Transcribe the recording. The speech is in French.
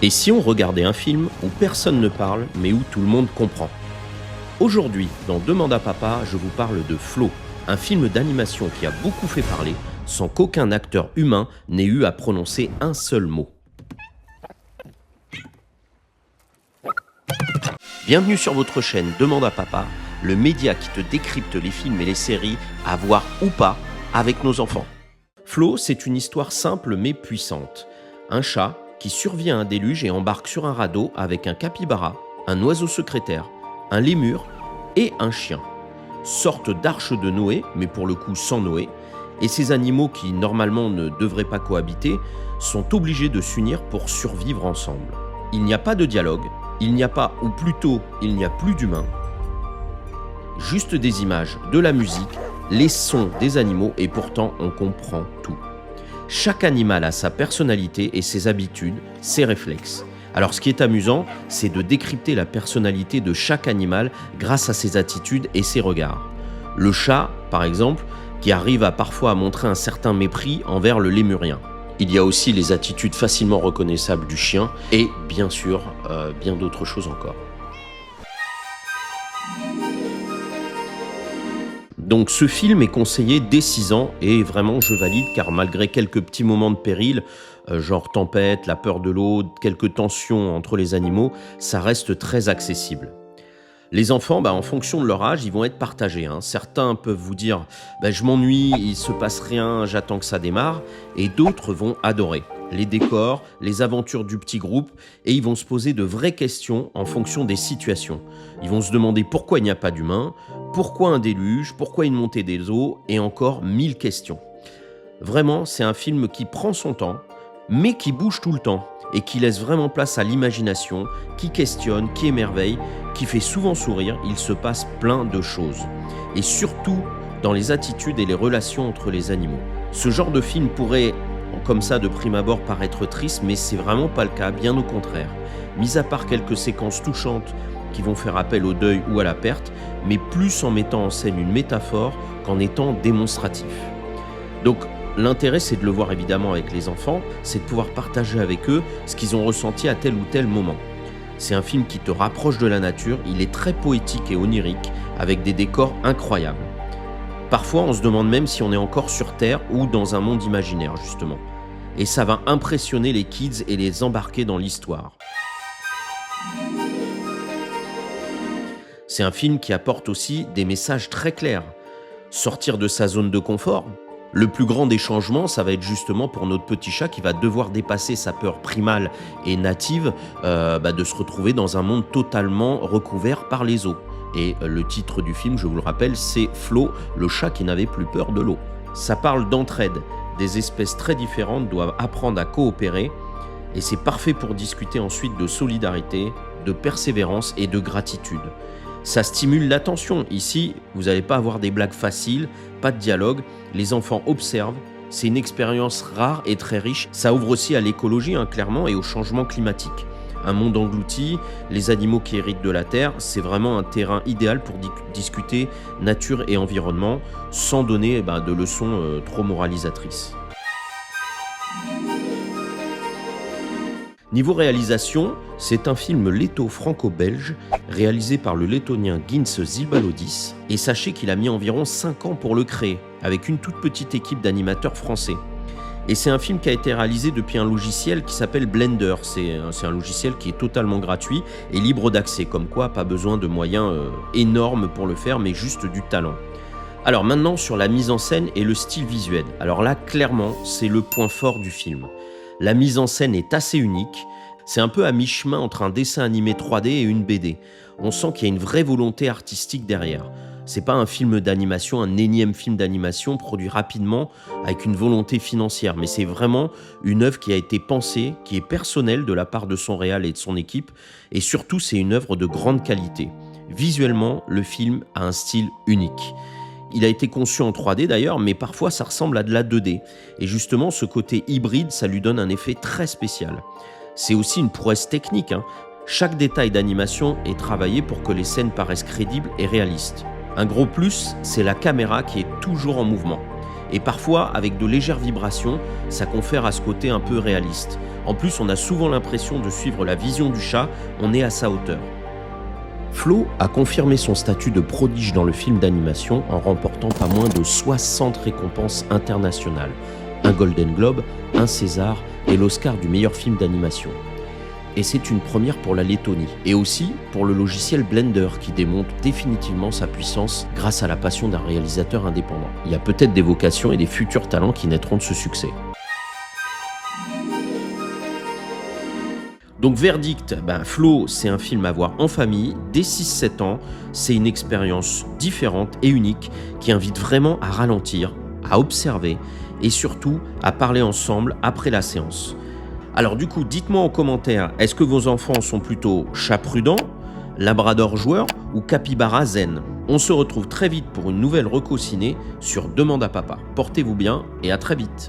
Et si on regardait un film où personne ne parle, mais où tout le monde comprend? Aujourd'hui, dans Demande à papa, je vous parle de Flow, un film d'animation qui a beaucoup fait parler, sans qu'aucun acteur humain n'ait eu à prononcer un seul mot. Bienvenue sur votre chaîne Demande à papa, le média qui te décrypte les films et les séries à voir ou pas avec nos enfants. Flow, c'est une histoire simple mais puissante. Un chat qui survit à un déluge et embarque sur un radeau avec un capybara, un oiseau secrétaire, un lémur et un chien. Sorte d'arche de Noé, mais pour le coup sans Noé, et ces animaux qui normalement ne devraient pas cohabiter sont obligés de s'unir pour survivre ensemble. Il n'y a pas de dialogue, il n'y a pas, ou plutôt il n'y a plus d'humains, juste des images, de la musique, les sons des animaux et pourtant on comprend tout. Chaque animal a sa personnalité et ses habitudes, ses réflexes. Alors ce qui est amusant, c'est de décrypter la personnalité de chaque animal grâce à ses attitudes et ses regards. Le chat, par exemple, qui arrive parfois à montrer un certain mépris envers le lémurien. Il y a aussi les attitudes facilement reconnaissables du chien et bien sûr, bien d'autres choses encore. Donc ce film est conseillé dès 6 ans et vraiment je valide car malgré quelques petits moments de péril, genre tempête, la peur de l'eau, quelques tensions entre les animaux, ça reste très accessible. Les enfants, en fonction de leur âge, ils vont être partagés. Certains peuvent vous dire « je m'ennuie, il se passe rien, j'attends que ça démarre » et d'autres vont adorer les décors, les aventures du petit groupe et ils vont se poser de vraies questions en fonction des situations. Ils vont se demander pourquoi il n'y a pas d'humains, pourquoi un déluge, pourquoi une montée des eaux et encore 1000 questions. Vraiment, c'est un film qui prend son temps, mais qui bouge tout le temps et qui laisse vraiment place à l'imagination, qui questionne, qui émerveille, qui fait souvent sourire. Il se passe plein de choses. Et surtout, dans les attitudes et les relations entre les animaux. Ce genre de film pourrait, comme ça de prime abord, paraître triste, mais c'est vraiment pas le cas, bien au contraire. Mis à part quelques séquences touchantes qui vont faire appel au deuil ou à la perte, mais plus en mettant en scène une métaphore qu'en étant démonstratif. Donc, l'intérêt, c'est de le voir évidemment avec les enfants, c'est de pouvoir partager avec eux ce qu'ils ont ressenti à tel ou tel moment. C'est un film qui te rapproche de la nature, il est très poétique et onirique, avec des décors incroyables. Parfois, on se demande même si on est encore sur Terre ou dans un monde imaginaire, justement. Et ça va impressionner les kids et les embarquer dans l'histoire. C'est un film qui apporte aussi des messages très clairs. Sortir de sa zone de confort. Le plus grand des changements, ça va être justement pour notre petit chat qui va devoir dépasser sa peur primale et native de se retrouver dans un monde totalement recouvert par les eaux. Et le titre du film, je vous le rappelle, c'est Flow, le chat qui n'avait plus peur de l'eau. Ça parle d'entraide. Des espèces très différentes doivent apprendre à coopérer et c'est parfait pour discuter ensuite de solidarité, de persévérance et de gratitude. Ça stimule l'attention. Ici, vous n'allez pas avoir des blagues faciles, pas de dialogue. Les enfants observent. C'est une expérience rare et très riche. Ça ouvre aussi à l'écologie, clairement, et au changement climatique. Un monde englouti, les animaux qui héritent de la Terre, c'est vraiment un terrain idéal pour discuter nature et environnement sans donner de leçons trop moralisatrices. Niveau réalisation, c'est un film letto-franco-belge réalisé par le lettonien Gins Zilbalodis et sachez qu'il a mis environ 5 ans pour le créer avec une toute petite équipe d'animateurs français. Et c'est un film qui a été réalisé depuis un logiciel qui s'appelle Blender. C'est un logiciel qui est totalement gratuit et libre d'accès, comme quoi pas besoin de moyens énormes pour le faire, mais juste du talent. Alors maintenant sur la mise en scène et le style visuel. Alors là, clairement, c'est le point fort du film. La mise en scène est assez unique, c'est un peu à mi-chemin entre un dessin animé 3D et une BD. On sent qu'il y a une vraie volonté artistique derrière. C'est pas un film d'animation, un énième film d'animation produit rapidement avec une volonté financière, mais c'est vraiment une œuvre qui a été pensée, qui est personnelle de la part de son réal et de son équipe, et surtout c'est une œuvre de grande qualité. Visuellement, le film a un style unique. Il a été conçu en 3D d'ailleurs, mais parfois ça ressemble à de la 2D. Et justement, ce côté hybride, ça lui donne un effet très spécial. C'est aussi une prouesse technique. Chaque détail d'animation est travaillé pour que les scènes paraissent crédibles et réalistes. Un gros plus, c'est la caméra qui est toujours en mouvement. Et parfois, avec de légères vibrations, ça confère à ce côté un peu réaliste. En plus, on a souvent l'impression de suivre la vision du chat, on est à sa hauteur. Flo a confirmé son statut de prodige dans le film d'animation en remportant pas moins de 60 récompenses internationales. Un Golden Globe, un César et l'Oscar du meilleur film d'animation. Et c'est une première pour la Lettonie, et aussi pour le logiciel Blender qui démontre définitivement sa puissance grâce à la passion d'un réalisateur indépendant. Il y a peut-être des vocations et des futurs talents qui naîtront de ce succès. Donc verdict, Flo, c'est un film à voir en famille, dès 6-7 ans. C'est une expérience différente et unique qui invite vraiment à ralentir, à observer et surtout à parler ensemble après la séance. Alors du coup, dites-moi en commentaire, est-ce que vos enfants sont plutôt chat prudent, labrador joueur ou capybara zen? On se retrouve très vite pour une nouvelle reco ciné sur Demande à Papa. Portez-vous bien et à très vite.